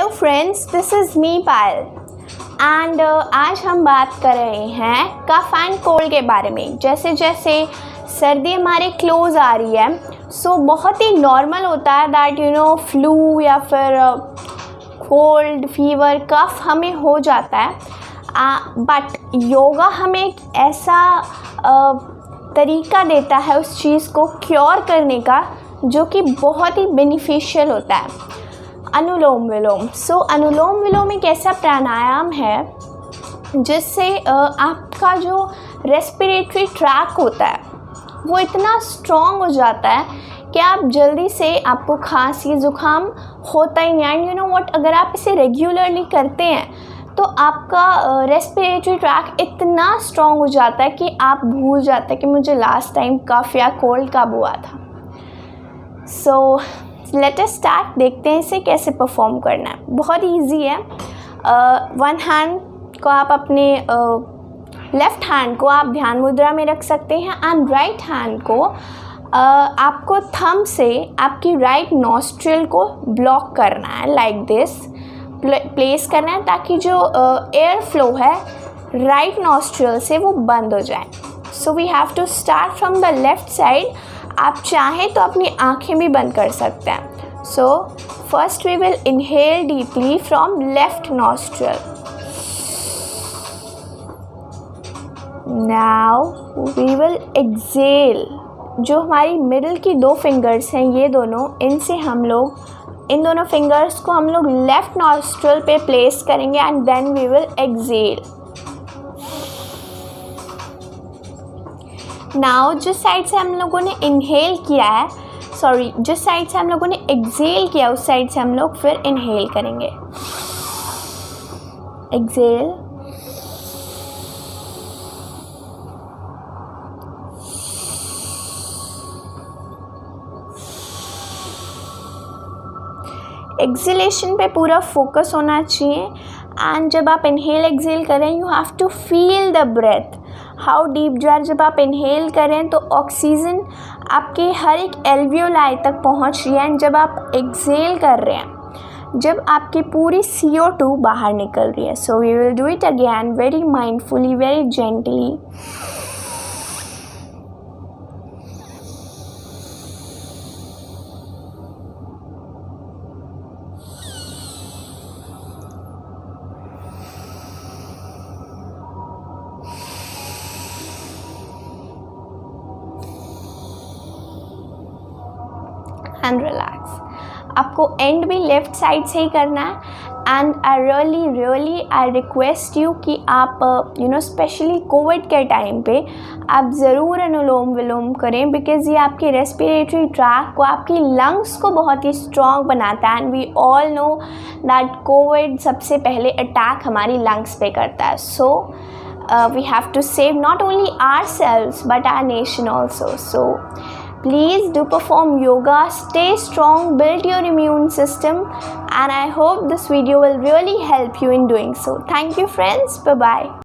Hello friends, this is me Payal and आज हम बात कर रहे हैं कफ एंड कोल्ड के बारे में। जैसे जैसे सर्दी हमारे क्लोज आ रही है, सो बहुत ही नॉर्मल होता है दैट फ्लू या फिर कोल्ड फीवर कफ हमें हो जाता है। बट योगा हमें एक ऐसा तरीका देता है उस चीज़ को क्योर करने का जो कि बहुत ही बेनिफिशियल होता है। अनुलोम विलोम। अनुलोम विलोम एक ऐसा प्राणायाम है जिससे आपका जो रेस्पिरेटरी ट्रैक होता है वो इतना स्ट्रॉन्ग हो जाता है कि आप जल्दी से, आपको खांसी ज़ुकाम होता ही नहीं। एंड व्हाट, अगर आप इसे रेगुलरली करते हैं तो आपका रेस्पिरेटरी ट्रैक इतना स्ट्रॉन्ग हो जाता है कि आप भूल जाते हैं कि मुझे लास्ट टाइम कफ या कोल्ड कब हुआ था। Let us start. देखते हैं इसे कैसे परफॉर्म करना है। बहुत इजी है। वन हैंड को आप अपने लेफ़्ट हैंड को आप ध्यान मुद्रा में रख सकते हैं एंड राइट हैंड को आपको थंब से आपकी राइट नॉस्ट्रिल को ब्लॉक करना है, लाइक दिस प्लेस करना है ताकि जो एयर फ्लो है राइट नॉस्ट्रिल से वो बंद हो जाए। So we have to start from the left side. आप चाहें तो अपनी आंखें भी बंद कर सकते हैं। So first we will inhale deeply from left nostril. Now we will exhale. जो हमारी मिडिल की दो फिंगर्स हैं, ये दोनों, इनसे हम लोग, इन दोनों फिंगर्स को हम लोग लेफ्ट नॉस्ट्रिल पे प्लेस करेंगे and then we will exhale. Now जिस साइड से हम लोगों ने इनहेल किया है, जिस साइड से हम लोगों ने एक्सेल किया उस साइड से हम लोग फिर इनहेल करेंगे। एक्सेल, एक्सेलेशन पे पूरा फोकस होना चाहिए। एंड जब आप इनहेल एक्सेल करें, you have to feel the breath, how deep जार। जब आप इनहेल करें तो ऑक्सीजन आपके हर एक एल्वियोलाई तक पहुंच रही है। एंड जब आप एक्सेल कर रहे हैं, जब आपकी पूरी CO2 बाहर निकल रही है। So we will do it again very mindfully, very gently. And relax. आपको एंड भी लेफ़्ट साइड से ही करना है। And I really request you कि आप स्पेशली कोविड के टाइम पे आप ज़रूर अनुलोम विलोम करें, बिकॉज़ ये आपकी रेस्पिरेटरी ट्रैक को, आपकी लंग्स को बहुत ही स्ट्रॉन्ग बनाता है। And we all know that covid सबसे पहले अटैक हमारी लंग्स पे करता है। So we have to save not only our selves but our nation also. So please do perform yoga, stay strong, build your immune system, and I hope this video will really help you in doing so. Thank you friends. Bye bye.